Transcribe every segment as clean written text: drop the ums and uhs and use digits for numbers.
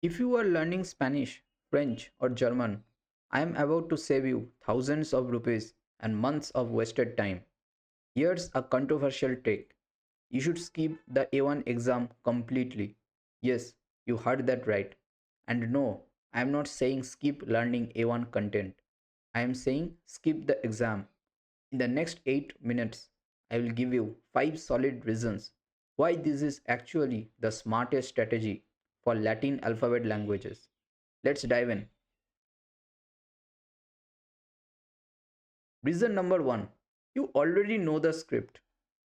If you are learning Spanish, French, or German, I am about to save you thousands of rupees and months of wasted time. Here's a controversial take. You should skip the A1 exam completely. Yes, you heard that right. And no, I am not saying skip learning A1 content. I am saying skip the exam. In the next 8 minutes, I will give you 5 solid reasons why this is actually the smartest strategy for Latin alphabet languages. Let's dive in. Reason number 1. You already know the script.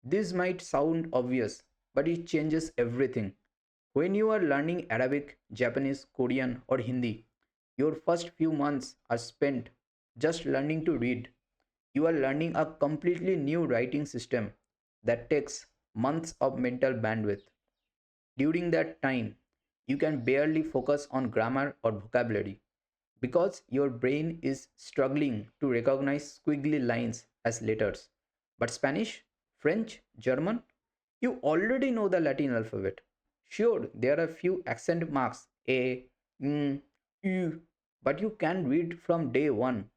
This might sound obvious, but it changes everything. When you are learning Arabic, Japanese, Korean, or Hindi, your first few months are spent just learning to read. You are learning a completely new writing system that takes months of mental bandwidth. During that time, you can barely focus on grammar or vocabulary because your brain is struggling to recognize squiggly lines as letters. But Spanish, French, German, you already know the Latin alphabet. Sure, there are a few accent marks A, N, U, but you can read from day one.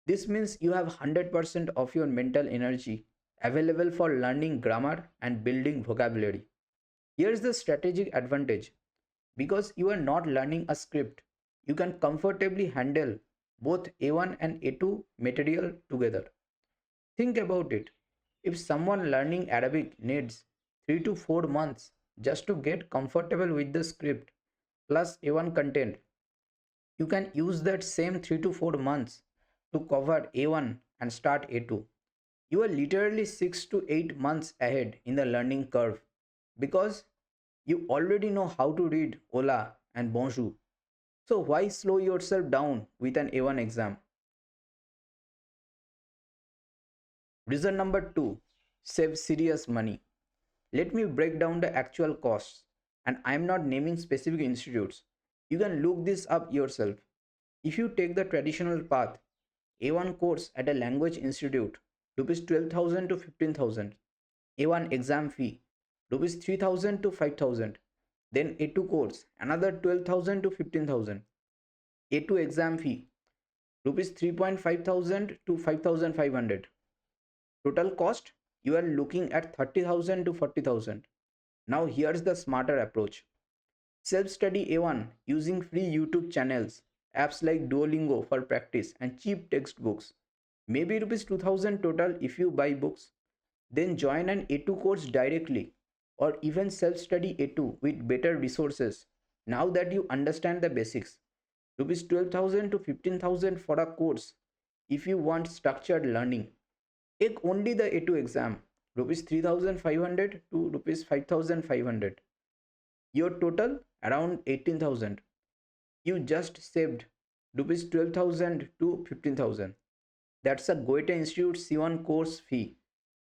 This means you have 100% of your mental energy available for learning grammar and building vocabulary. Here's the strategic advantage. Because you are not learning a script, you can comfortably handle both A1 and A2 material together. Think about it. If someone learning Arabic needs 3 to 4 months just to get comfortable with the script plus A1 content, you can use that same 3 to 4 months to cover A1 and start A2. You are literally 6 to 8 months ahead in the learning curve because you already know how to read hola and bonjour. So why slow yourself down with an A1 exam? Reason number 2. Save serious money. Let me break down the actual costs, and I am not naming specific institutes. You can look this up yourself. If you take the traditional path, A1 course at a language institute, rupees 12,000 to 15,000. A1 exam fee, rupees 3,000 to 5,000. Then A2 course, another 12,000 to 15,000. A2 exam fee, rupees 3.5 thousand to 5,500. Total cost, you are looking at 30,000 to 40,000. Now here's the smarter approach. Self-study A1 using free YouTube channels, apps like Duolingo for practice and cheap textbooks. Maybe rupees 2000 total if you buy books. Then join an A2 course directly or even self-study A2 with better resources. Now that you understand the basics, rupees 12,000 to 15,000 for a course if you want structured learning. Take only the A2 exam, rupees 3,500 to rupees 5,500. Your total around 18,000. You just saved rupees 12,000 to 15,000. That's a Goethe Institute C1 course fee.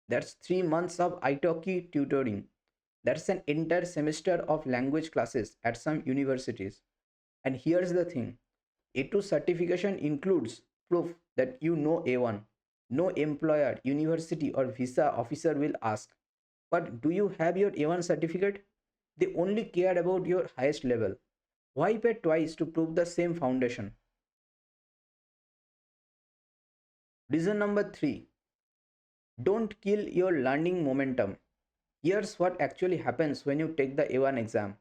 That's 3 months of italki tutoring. That's an entire semester of language classes at some universities. And here's the thing. A2 certification includes proof that you know A1. No employer, university, or visa officer will ask, but do you have your A1 certificate? They only care about your highest level. Why pay twice to prove the same foundation? Reason number 3. Don't kill your learning momentum. Here's what actually happens when you take the A1 exam.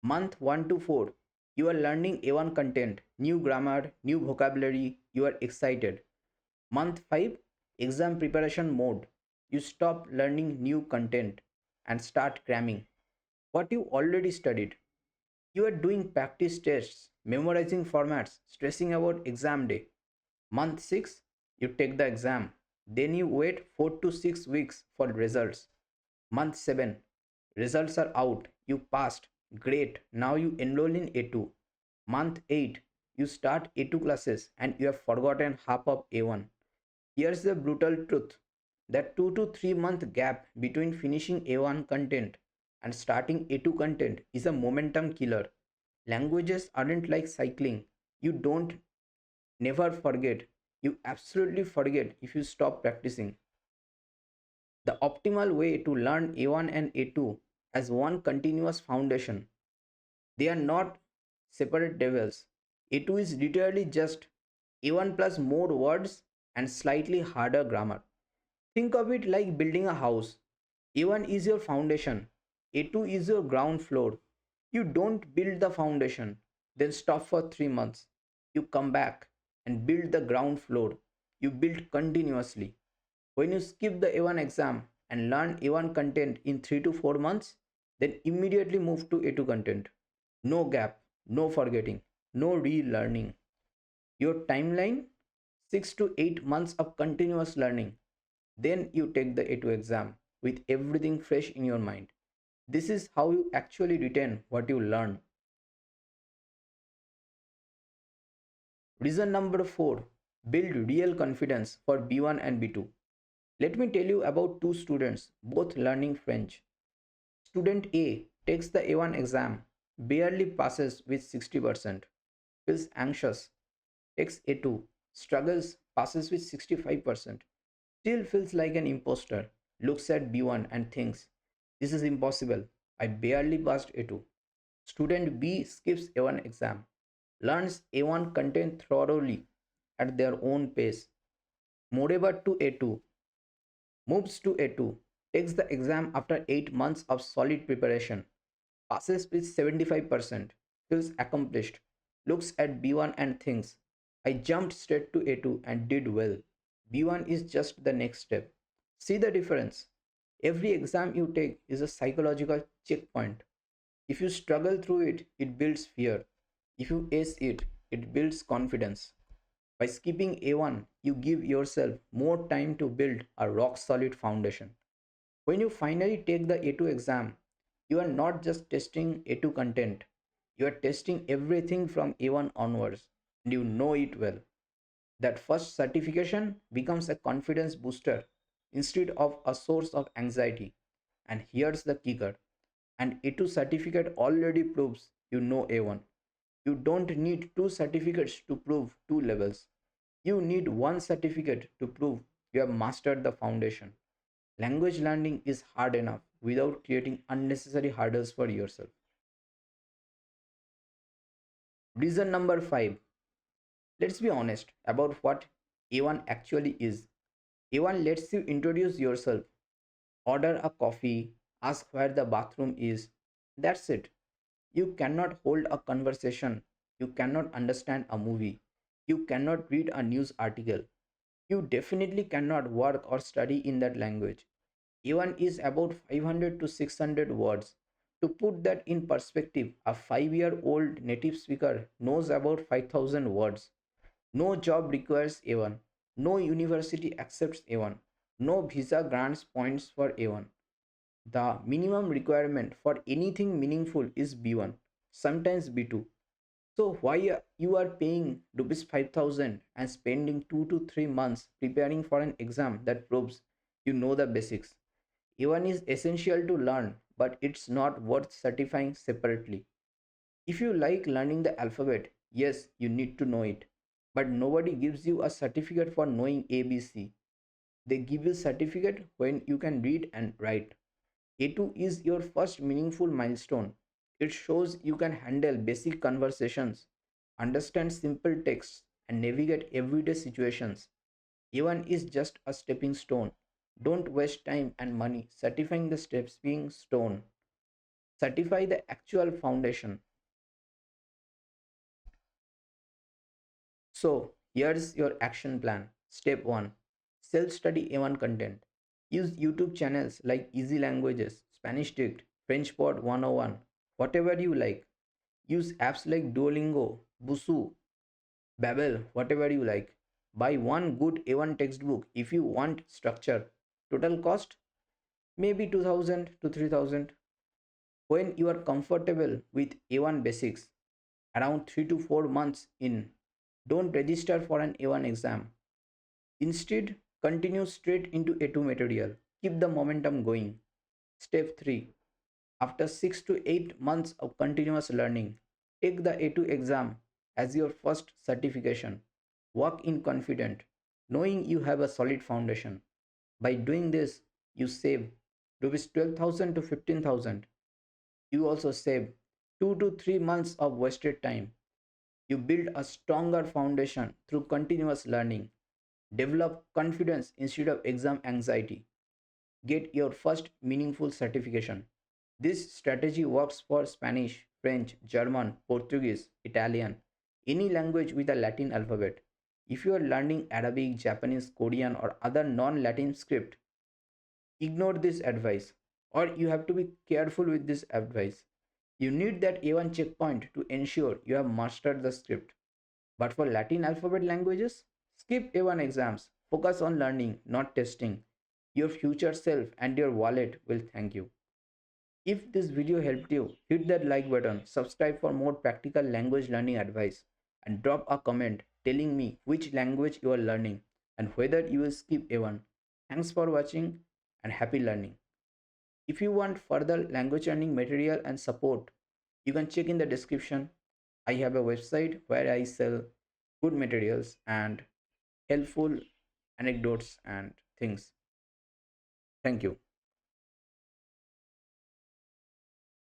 Month 1 to 4, you are learning A1 content, new grammar, new vocabulary, you are excited. Month 5, exam preparation mode. You stop learning new content and start cramming what you already studied. You are doing practice tests, memorizing formats, stressing about exam day. Month 6, you take the exam. Then you wait 4 to 6 weeks for results. Month 7, results are out. You passed. Great. Now you enroll in A2. Month 8, you start A2 classes and you have forgotten half of A1. Here's the brutal truth. That 2 to 3 month gap between finishing A1 content and starting A2 content is a momentum killer. Languages aren't like cycling. You don't never forget. You absolutely forget if you stop practicing. The optimal way to learn A1 and A2 as one continuous foundation. They are not separate levels. A2 is literally just A1 plus more words and slightly harder grammar. Think of it like building a house. A1 is your foundation, A2 is your ground floor. You don't build the foundation, then stop for 3 months. You come back and build the ground floor. You build continuously. When you skip the A1 exam and learn A1 content in 3 to 4 months, then immediately move to A2 content. No gap, no forgetting, no relearning. Your timeline 6 to 8 months of continuous learning. Then you take the A2 exam with everything fresh in your mind. This is how you actually retain what you learn. Reason number 4, build real confidence for B1 and B2. Let me tell you about two students, both learning French. Student A takes the A1 exam, barely passes with 60%, feels anxious, takes A2, struggles, passes with 65%, still feels like an imposter, looks at B1 and thinks, this is impossible, I barely passed A2. Student B skips A1 exam, learns A1 content thoroughly at their own pace, moreover to A2, moves to A2, takes the exam after 8 months of solid preparation, passes with 75%, feels accomplished, looks at B1 and thinks, I jumped straight to A2 and did well. B1 is just the next step. See the difference? Every exam you take is a psychological checkpoint. If you struggle through it, it builds fear. If you ace it, it builds confidence. By skipping A1, you give yourself more time to build a rock solid foundation. When you finally take the A2 exam, you are not just testing A2 content, you are testing everything from A1 onwards, and you know it well. That first certification becomes a confidence booster instead of a source of anxiety. And here's the kicker, an A2 certificate already proves you know A1. You don't need two certificates to prove two levels. You need one certificate to prove you have mastered the foundation. Language learning is hard enough without creating unnecessary hurdles for yourself. Reason number 5. Let's be honest about what A1 actually is. A1 lets you introduce yourself, order a coffee, ask where the bathroom is. That's it. You cannot hold a conversation. You cannot understand a movie. You cannot read a news article. You definitely cannot work or study in that language. A1 is about 500 to 600 words. To put that in perspective, a 5-year-old native speaker knows about 5,000 words. No job requires A1. No university accepts A1. No visa grants points for A1. The minimum requirement for anything meaningful is B1, sometimes B2. So why you are paying rupees 5,000 and spending 2 to 3 months preparing for an exam that proves you know the basics? A1 is essential to learn, but it's not worth certifying separately. If you like learning the alphabet, yes, you need to know it. But nobody gives you a certificate for knowing ABC. They give you certificate when you can read and write. A2 is your first meaningful milestone. It shows you can handle basic conversations, understand simple texts, and navigate everyday situations. A1 is just a stepping stone. Don't waste time and money certifying the stepping stone. Certify the actual foundation. So, here's your action plan. Step 1, self study A1 content. Use YouTube channels like Easy Languages, Spanish Dict, French Pod 101, whatever you like. Use apps like Duolingo, Busuu, Babel, whatever you like. Buy one good A1 textbook if you want structure. Total cost maybe 2000 to 3000. When you are comfortable with A1 basics, around 3 to 4 months in, don't register for an A1 exam. Instead, continue straight into A2 material. Keep the momentum going. Step 3. After 6 to 8 months of continuous learning, take the A2 exam as your first certification. Walk in confident, knowing you have a solid foundation. By doing this, you save rupees 12,000 to 15,000. You also save 2 to 3 months of wasted time. You build a stronger foundation through continuous learning. Develop confidence instead of exam anxiety. Get your first meaningful certification. This strategy works for Spanish, French, German, Portuguese, Italian, any language with a Latin alphabet. If you are learning Arabic, Japanese, Korean, or other non Latin script, ignore this advice, or you have to be careful with this advice. You need that A1 checkpoint to ensure you have mastered the script. But for Latin alphabet languages, skip A1 exams. Focus on learning, not testing. Your future self and your wallet will thank you. If this video helped you, hit that like button, subscribe for more practical language learning advice, and drop a comment telling me which language you are learning and whether you will skip A1. Thanks for watching and happy learning. If you want further language learning material and support, you can check in the description. I have a website where I sell good materials and helpful anecdotes and things. Thank you.